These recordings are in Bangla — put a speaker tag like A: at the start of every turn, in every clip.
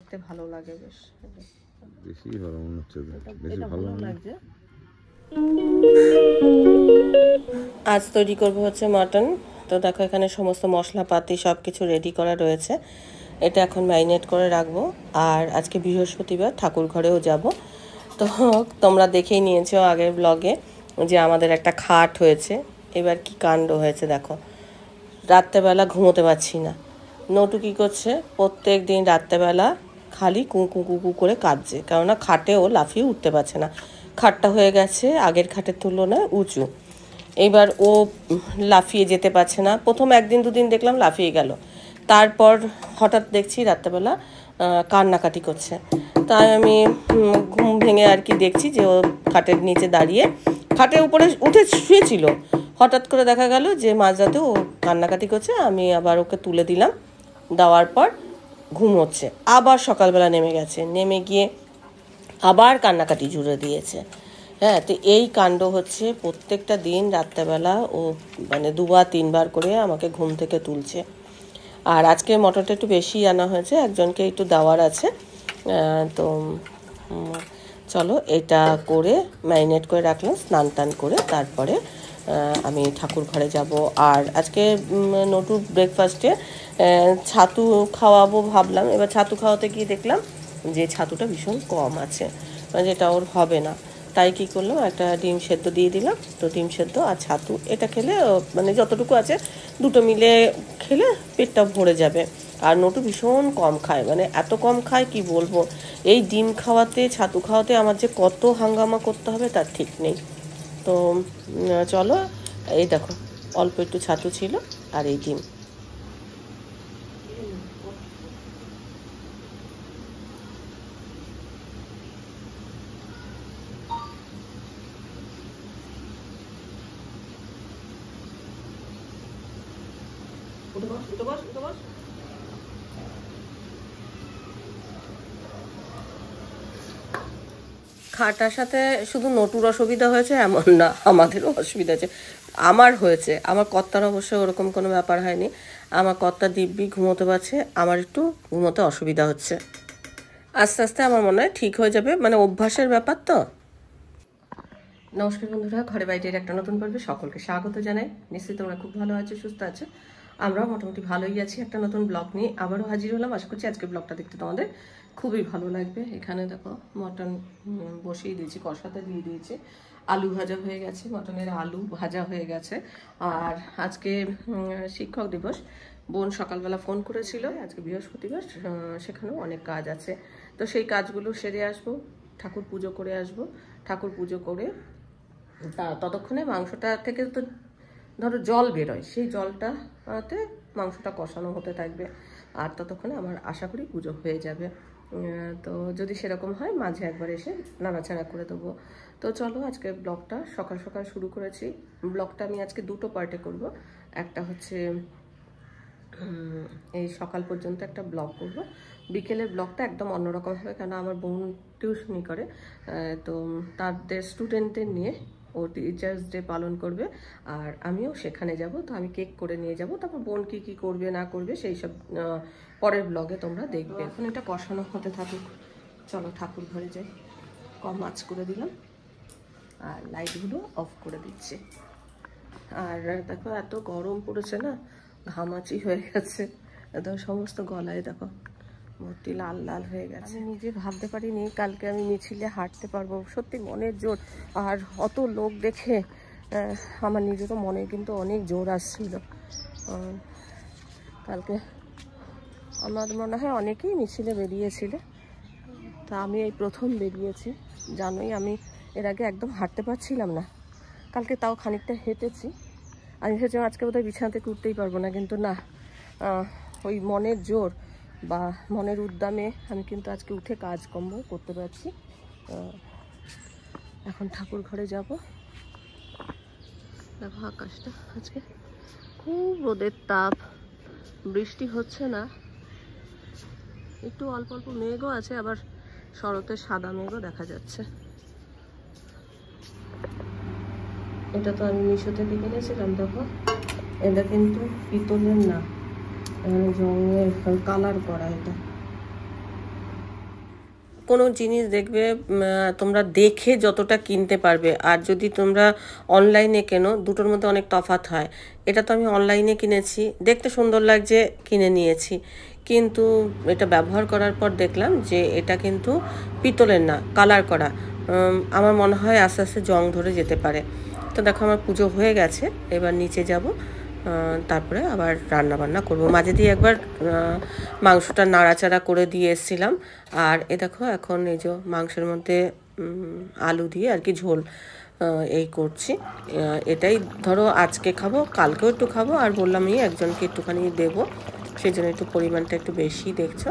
A: দেখতে ভালো লাগে বেশ,
B: বেশি ভালো মনে হচ্ছে,
A: বেশি ভালো লাগছে। আজ তৈরি করবো হচ্ছে মাটন। তো দেখো এখানে সমস্ত মশলাপাতি সব কিছু রেডি করা রয়েছে। এটা এখন ম্যারিনেট করে রাখবো। আর আজকে বৃহস্পতিবার, ঠাকুর ঘরেও যাব। তো তোমরা দেখেই নিয়েছো আগের ব্লগে যে আমাদের একটা খাট হয়েছে। এবার কি কাণ্ড হয়েছে দেখো, রাত্রেবেলা ঘুমোতে পারছি না। নটু কী করছে, প্রত্যেক দিন রাত্রেবেলা খালি কুকু কুকু করে কাঁদছে, কেননা খাটেও লাফিয়ে উঠতে পারছে না। খাটটা হয়ে গেছে আগের খাটের তুলনায় উঁচু। এইবার ও লাফিয়ে যেতে পারছে না। প্রথম একদিন দুদিন দেখলাম লাফিয়ে গেল, তারপর হঠাৎ দেখছি রাত্রেবেলা কান্নাকাটি করছে। তাই আমি ঘুম ভেঙে আর কি দেখছি যে ও খাটের নিচে দাঁড়িয়ে খাটের উপরে উঠে শুয়েছিল। হঠাৎ করে দেখা গেল যে মাঝরাতে ও কান্নাকাটি করছে। আমি আবার ওকে তুলে দিলাম, দেওয়ার পর ঘুমোচ্ছে। আবার সকালবেলা নেমে গেছে, নেমে গিয়ে আবার কান্নাকাটি জুড়ে দিয়েছে। হ্যাঁ, তো এই কাণ্ড হচ্ছে প্রত্যেকটা দিন রাত্রেবেলা ও মানে দুবার তিনবার করে আমাকে ঘুম থেকে তুলছে। আর আজকে মটনটা একটু বেশি আনা হয়েছে, একজনকে একটু দেওয়ার আছে। তো চলো এটা করে ম্যারিনেট করে রাখলাম, স্নান টান করে তারপরে আমি ঠাকুর ঘরে যাব। আর আজকে নটুর ব্রেকফাস্টে ছাতু খাওয়াবো ভাবলাম। এবার ছাতু খাওয়াতে গিয়ে দেখলাম যে ছাতুটা ভীষণ কম আছে, যেটা ওর হবে না। তাই কী করলাম, একটা ডিম সেদ্ধ দিয়ে দিলাম। তো ডিম সেদ্ধ আর ছাতু এটা খেলে মানে যতটুকু আছে দুটো মিলে খেলে পেটটা ভরে যাবে। আর নটু ভীষণ কম খায়, মানে এত কম খায় কি বলবো। এই ডিম খাওয়াতে ছাতু খাওয়াতে আমার যে কত হাঙ্গামা করতে হবে তার ঠিক নেই। তো চলো, এই দেখো অল্প একটু ছাতু ছিল আর এই ডিম। খাটার সাথে শুধু নটুর অসুবিধা হয়েছে এমন না, আমাদেরও অসুবিধা আছে। আমার হয়েছে, আমার কর্তার অবশ্য ওরকম কোনো ব্যাপার হয়নি। আমার কর্তা দিব্যি ঘুমোতে পারছে, আমার একটু ঘুমোতে অসুবিধা হচ্ছে। আস্তে আস্তে আমার মনে হয় ঠিক হয়ে যাবে, মানে অভ্যাসের ব্যাপার তো। নমস্কার বন্ধুরা, ঘরে বাইরের একটা নতুন পর্বে সকলকে স্বাগত জানাই। নিশ্চয়ই তোমরা খুব ভালো আছো, সুস্থ আছো। আমরাও মোটামুটি ভালোই আছি। একটা নতুন ব্লগ নিয়ে আবারও হাজির হলাম। আশা করছি আজকে ব্লগটা দেখতে তোমাদের খুবই ভালো লাগবে। এখানে দেখো মটন বসিয়ে দিয়েছি, কষাতে দিয়ে দিয়েছি। আলু ভাজা হয়ে গেছে, মটনের আলু ভাজা হয়ে গেছে। আর আজকে শিক্ষক দিবস। বোন সকালবেলা ফোন করেছিল, আজকে বৃহস্পতিবার, সেখানেও অনেক কাজ আছে। তো সেই কাজগুলো সেরে আসবো, ঠাকুর পুজো করে আসবো। ঠাকুর পুজো করে ততক্ষণে মাংসটা থেকে তো ধরো জল বেরোয়, সেই জলটাতে মাংসটা কষানো হতে থাকবে। আর ততক্ষণে আমার আশা করি পুজো হয়ে যাবে। তো যদি সেরকম হয় মাঝে একবার এসে নাড়াচাড়া করে দেবো। তো চলো, আজকে ব্লগটা সকাল সকাল শুরু করেছি। ব্লগটা আমি আজকে দুটো পার্টে করব। একটা হচ্ছে এই সকাল পর্যন্ত একটা ব্লগ করব, বিকেলের ব্লগটা একদম অন্যরকম হবে, কেন আমার বোন টিউশনি করে। তো তাদের স্টুডেন্টদের নিয়ে ও টিচার্স ডে পালন করবে, আর আমিও সেখানে যাব। তো আমি কেক করে নিয়ে যাব, তারপর বোন কী কী করবে না করবে সেই সব পরের ব্লগে তোমরা দেখবে। এখন এটা কষানো হতে থাকুক। চলো ঠাকুর ঘরে যাই। কম আঁচ করে দিলাম আর লাইটগুলো অফ করে দিচ্ছি। আর দেখো এত গরম পড়েছে না, ঘামাচি হয়ে গেছে একদম, সমস্ত গলায় দেখো ভর্তি লাল লাল হয়ে গেছে। আমি নিজে ভাবতে পারিনি কালকে আমি মিছিলে হাঁটতে পারবো, সত্যি মনের জোর। আর অত লোক দেখে আমার নিজেরও মনে কিন্তু অনেক জোর আসছিল। কালকে আমার মনে হয় অনেকেই মিছিলে বেরিয়েছিল, তা আমি এই প্রথম বেরিয়েছি। জানোই আমি এর আগে একদম হাঁটতে পারছিলাম না, কালকে তাও খানিকটা হেঁটেছি। আমি ভেবেছিলাম আজকে বোধহয় বিছানা থেকে উঠতেই পারবো না, কিন্তু না, ওই মনের জোর বা মনের উদ্যমে আমি কিন্তু আজকে উঠে কাজকর্ম করতে পারছি। এখন ঠাকুর ঘরে যাব। দেখো আকাশটা আজকে খুব রোদের তাপ, বৃষ্টি হচ্ছে না, একটু অল্প অল্প মেঘও আছে, আবার শরতের সাদা মেঘও দেখা যাচ্ছে। এটা তো আমি মিশো থেকে কিনেছিলাম। দেখো এটা কিন্তু পিতলের না, এখানে জঙ্গের কালার করা। এটা কোনো জিনিস দেখবে তোমরা দেখে যতটা কিনতে পারবে, আর যদি তোমরা অনলাইনে কেনো দুটোর মধ্যে অনেক তফাৎ হয়। এটা তো আমি অনলাইনে কিনেছি, দেখতে সুন্দর লাগছে কিনে নিয়েছি, কিন্তু এটা ব্যবহার করার পর দেখলাম যে এটা কিন্তু পিতলের না, কালার করা। আমার মনে হয় আস্তে আস্তে জং ধরে যেতে পারে। তো দেখো আমার পুজো হয়ে গেছে, এবার নিচে যাব, তারপরে আবার রান্না বান্না করব। মাঝে দিয়ে একবার মাংসটা নাড়াচাড়া করে দিয়ে এসেছিলাম। আর এ দেখো এখন এই যে মাংসের মধ্যে আলু দিয়ে আর কি ঝোল এই করছি। এটাই ধরো আজকে খাবো, কালকেও একটু খাবো, আর বললাম এই একজনকে একটুখানি দেবো, সেই জন্য একটু পরিমাণটা একটু বেশি দেখছো।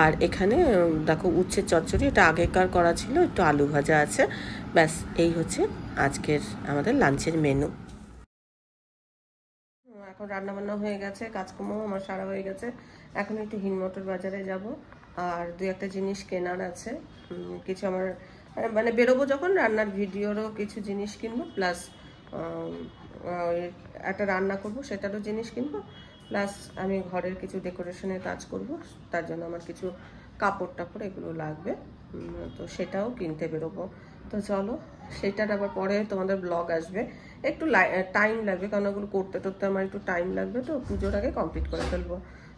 A: আর এখানে দেখো উচ্ছের চচ্চড়ি, এটা আগেকার করা ছিল, একটু আলু ভাজা আছে, ব্যাস এই হচ্ছে আজকের আমাদের লাঞ্চের মেনু। এখন রান্নাবান্না হয়ে গেছে, কাজকর্ম আমার সারা হয়ে গেছে। এখন একটু হিনমটর বাজারে যাব, আর দুই একটা জিনিস কেনার আছে। কিছু আমার মানে বেরোবো যখন রান্নার ভিডিওরও কিছু জিনিস কিনবো, প্লাস একটা রান্না করব সেটারও জিনিস কিনবো, প্লাস আমি ঘরের কিছু ডেকোরেশনের কাজ করব, তার জন্য আমার কিছু কাপড় টাপড় এগুলো লাগবে, তো সেটাও কিনতে বেরোবো। তো চলো, সেটার আবার পরে তোমাদের ব্লগ আসবে। একটু টাইম লাগবে, কারণ ওগুলো করতে করতে আমার একটু টাইম লাগবে, তো পুজোর আগে কমপ্লিট করে ফেলবো।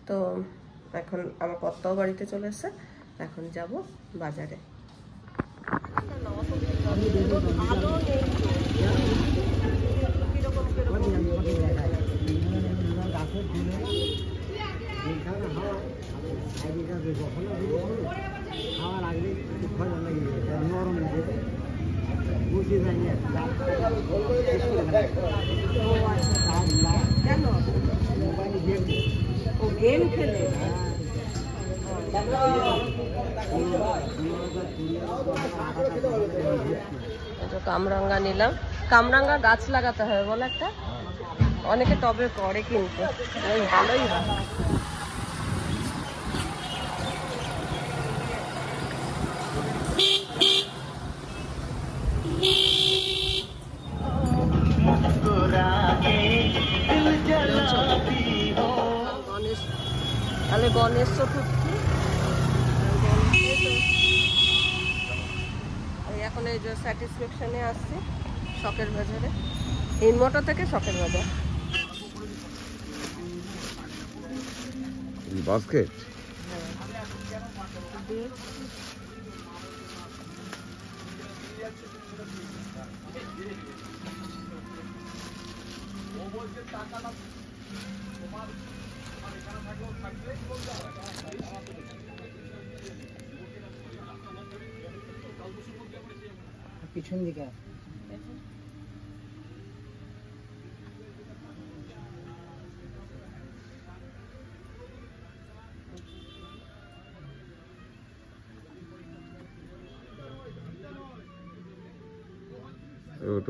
A: তো এখন আমার কর্তাও বাড়িতে চলে এসেছে, এখন যাব বাজারে। গেম খেলে কামরাঙ্গা নিলাম। কামরাঙ্গা গাছ লাগাতে হবে বলে একটা, অনেকে টবে করে কিন্তু ভালোই হয়। তাহলে গণেশ চতুর্থী এখন এই যে স্যাটিসফ্যাকশনে আসছি, শখের বাজারে, হিনমটর থেকে শখের বাজার।
B: বাস্কেট
C: পিছন দিকে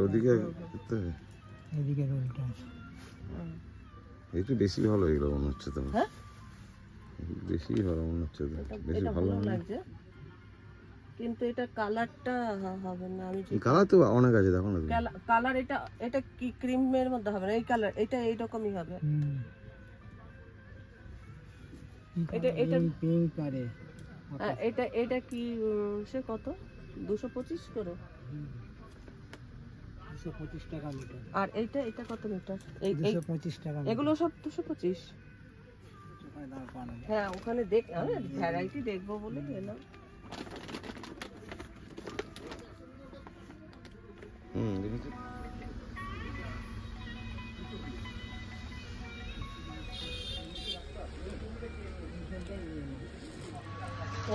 B: ওদিকে করতে হবে,
C: এদিকে রোলটা
B: একটু বেশি ভালো এগুলো মনে হচ্ছে তো।
A: হ্যাঁ
B: বেশি ভালো মনে হচ্ছে তো, বেশি
A: এটা
B: ভালো
A: ভালো লাগছে, কিন্তু এটা কালারটা হবে না। আমি
B: কালার তো অনেক আছে, দেখো না
A: কালার, এটা এটা কি ক্রিমের মধ্যে হবে না, এই কালার এটা এইরকমই হবে। এটা এটা
C: পিঙ্ক পারে,
A: এটা এটা কি সে কত 225 করে,
C: 225 টাকা মিটার।
A: আর এইটা এটা কত মিটার?
C: 225 টাকা।
A: এগুলো সব 225। হ্যাঁ ওখানে দেখ, ভ্যারাইটি দেখবো বলে এলাম।
B: দেখেছি।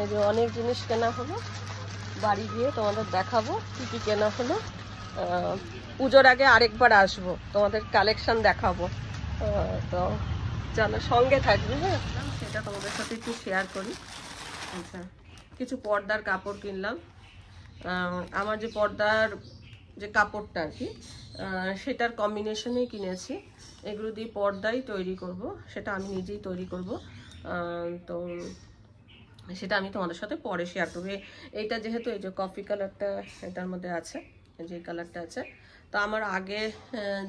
A: এই যে অনেক জিনিস কেনা হলো, বাড়ি গিয়ে তোমাদের দেখাবো কি কি কেনা হলো। পুজোর আগে আরেকবার আসবো, তোমাদের কালেকশন দেখাবো। তো চলো সঙ্গে থাকবে, হ্যাঁ সেটা তোমাদের সাথে একটু শেয়ার করি। আচ্ছা, কিছু পর্দার কাপড় কিনলাম। আমার যে পর্দার যে কাপড়টা আর কি, সেটার কম্বিনেশনেই কিনেছি। এগুলো দিয়ে পর্দাই তৈরি করব, সেটা আমি নিজেই তৈরি করব। তো সেটা আমি তোমাদের সাথে পরে শেয়ার করবো। এইটা যেহেতু এই যে কফি কালারটা এটার মধ্যে আছে, যে কালারটা আছে, তো আমার আগে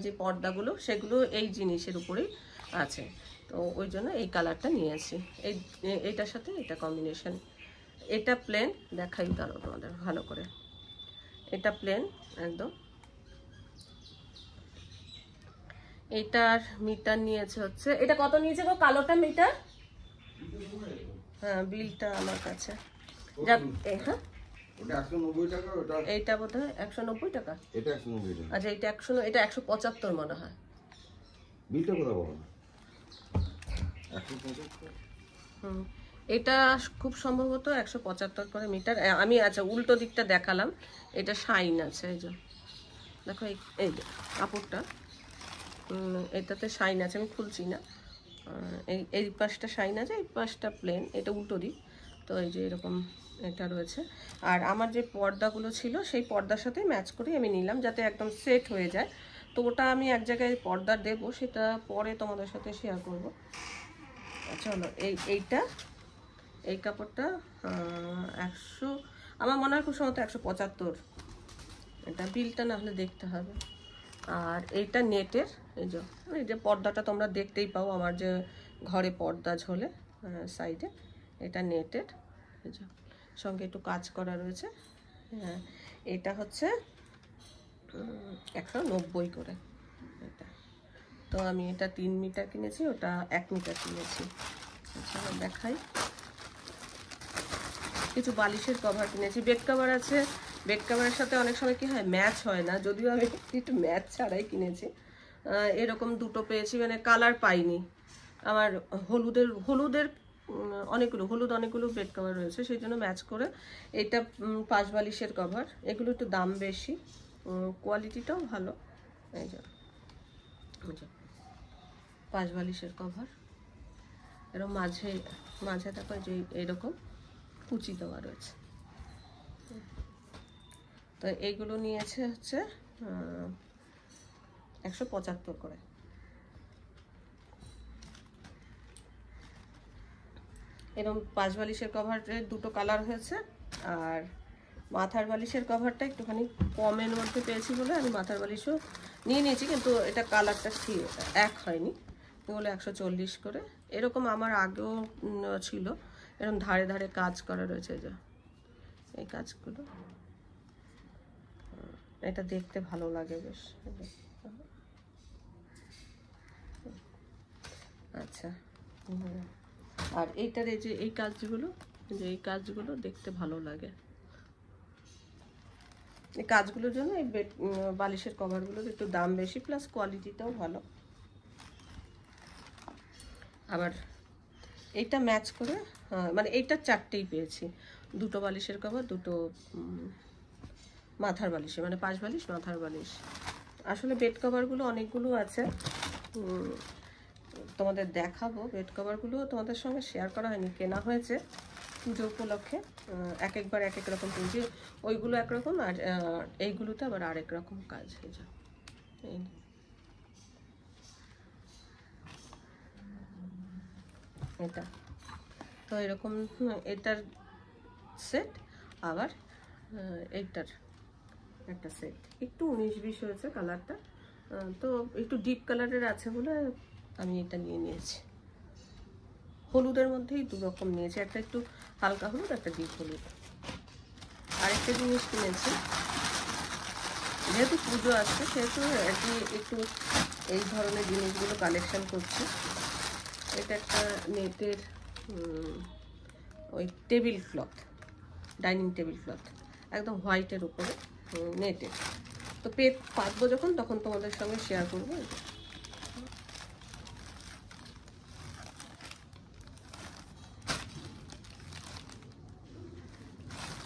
A: যে পর্দাগুলো সেগুলো এই জিনিসের উপরেই আছে, তো ওই জন্য এই কালারটা নিয়েছি। এইটার সাথে এটা কম্বিনেশন এটা প্লেন, দেখাই দাঁড়ো তোমাদের ভালো করে। এটা প্লেন একদম। এটার মিটার নিয়েছে হচ্ছে, এটা কত নিয়েছে গো কালোটা মিটার? হ্যাঁ বিলটা আমার কাছে। হ্যাঁ এইটা বোধ হয় 190 টাকা। আচ্ছা এটা 100, এটা 175 মনে হয়। এটা খুব সম্ভবত 175 করে মিটার। আমি আচ্ছা উল্টো দিকটা দেখালাম, এটা শাইন আছে, এই যে দেখো এই যে কাপড়টা, এটাতে শাইন আছে, আমি খুলছি না। এই পাশটা শাইন আছে, এই পাশটা প্লেন, এটা উল্টো দিক। তো এই যে এরকম এটা রয়েছে। আর আমার যে পর্দাগুলো ছিল সেই পর্দার সাথে ম্যাচ করে আমি নিলাম, যাতে একদম সেট হয়ে যায়। তো ওটা আমি এক জায়গায় পর্দা দেবো, সেটা পরে তোমাদের সাথে শেয়ার করব। চলো এই কাপড়টা 100, আমার মনে হয় খুব সম্ভবত 175। এটা বিলটা না হলে দেখতে হবে। আর এইটা নেটের, এই যে পর্দাটা তোমরা দেখতেই পাও আমার যে ঘরে পর্দা ঝোলে সাইডে, এটা নেটের, এই যে সঙ্গে একটু কাজ করা রয়েছে। হ্যাঁ এটা হচ্ছে 190 করে এটা। তো আমি এটা 3 মিটার কিনেছি, ওটা 1 মিটার কিনেছি। আচ্ছা দেখাই, কিছু বালিশের কভার কিনেছি। বেড কভার আছে, বেড কভারের সাথে অনেক সময় কি হয় ম্যাচ হয় না, যদিও আমি একটু ম্যাচ ছাড়াই কিনেছি। এরকম দুটো পেয়েছি, মানে কালার পাইনি। আমার হলুদের অনেকগুলো বেড কভার রয়েছে, সেই জন্য ম্যাচ করে। এটা 5 বালিশের কভার, এগুলো একটু দাম বেশি, কোয়ালিটিটাও ভালো। এই যে 5 বালিশের কভার, এরকম মাঝে দেখো যে এরকম কুচি দেওয়া রয়েছে। তো এইগুলো নিয়েছে হচ্ছে 175 করে। এরকম 5 বালিশের কভারের দুটো কালার হয়েছে। আর মাথার বালিশের কভারটা একটুখানি কমের মধ্যে পেয়েছি বলে আমি মাথার বালিশও নিয়ে নিয়েছি, কিন্তু এটা কালারটা এক হয়নি, এগুলো 140 করে। এরকম আমার আগেও ছিল, এরকম ধারে ধারে কাজ করা রয়েছে, যে এই কাজগুলো, এটা দেখতে ভালো লাগে বেশ। আচ্ছা আর এইটার এই যে এই কাজগুলো দেখতে ভালো লাগে। এই কাজগুলোর জন্য এই বালিশের কভারগুলোর একটু দাম বেশি, প্লাস কোয়ালিটিটাও ভালো। আবার এইটা ম্যাচ করে, মানে এইটা 4টেই পেয়েছি, দুটো বালিশের কভার, দুটো মাথার বালিশে, মানে 5 বালিশ মাথার বালিশ। আসলে বেড কভারগুলো অনেকগুলো আছে, তোমাদের দেখাবো। বেড কভারগুলো তোমাদের সঙ্গে শেয়ার করা হয়নি, কেনা হয়েছে পুজো উপলক্ষে। একবার এক রকম কিনছি, ওইগুলো একরকম, আর এইগুলোতে আবার আরেক রকম কাজ হয়ে যায়। এটা তো এরকম, এটার সেট, আবার এইটার একটা সেট। একটু 19-20 হয়েছে কালারটা, তো একটু ডিপ কালারের আছে বলে আমি এটা নিয়ে নিয়েছি। হলুদের মধ্যেই 2 রকম নিয়েছি, একটা একটু হালকা হলুদ, একটা ডিপ হলুদ। আরেকটা জিনিস কিনেছি, যেহেতু পুজো আসছে সেহেতু একটু এই ধরনের জিনিসগুলো কালেকশন করছি। এটা একটা নেটের ওই table cloth, dining table cloth, একদম হোয়াইটের উপরে নেটের। তো পাতবো যখন, তখন তোমাদের সঙ্গে শেয়ার করবো।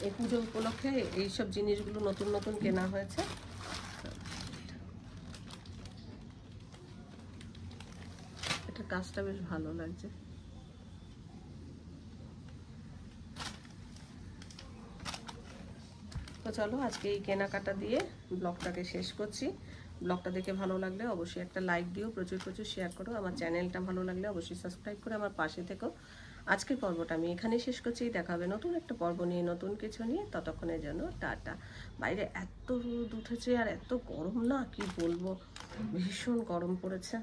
A: এই পুজো উপলক্ষে এইসব জিনিসগুলো নতুন নতুন কেনা হয়েছে। এটা কাজটা বেশ ভালো লাগছে। তো চলো আজকে এই কেনাকাটা দিয়ে ব্লগটাকে শেষ করছি। ব্লগটা দেখে ভালো লাগলে অবশ্যই একটা লাইক দিও, প্রচুর শেয়ার করো। আমার চ্যানেলটা ভালো লাগলে অবশ্যই সাবস্ক্রাইব করে আমার পাশে থেকো। আজকের পর্বটা আমি এখানেই শেষ করছি। দেখা হবে নতুন একটা পর্ব নিয়ে, নতুন কিছু নিয়ে। ততক্ষণের জন্য টাটা। বাইরে এত রোদ উঠেছে আর এত গরম, না কি বলবো, ভীষণ গরম পড়েছে।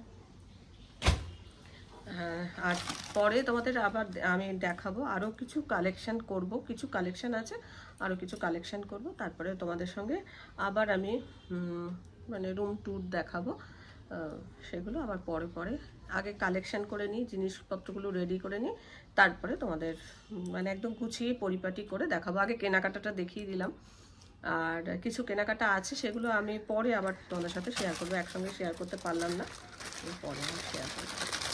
A: হ্যাঁ, আর পরে তোমাদের আবার আমি দেখাবো আরও কিছু কালেকশন করব, কিছু কালেকশন আছে, আরও কিছু কালেকশন করব, তারপরে তোমাদের সঙ্গে আবার আমি মানে রুম ট্যুর দেখাবো। সেগুলো আবার পরে পরে আগে কালেকশন করে নিই, জিনিসপত্রগুলো রেডি করে নিই, তারপরে তোমাদের মানে একদম গুছিয়ে পরিপাটি করে দেখাবো। আগে কেনাকাটাটা দেখিয়ে দিলাম, আর কিছু কেনাকাটা আছে সেগুলো আমি পরে আবার তোমাদের সাথে শেয়ার করবো, একসঙ্গে শেয়ার করতে পারলাম না, পরে আমি শেয়ার করবো।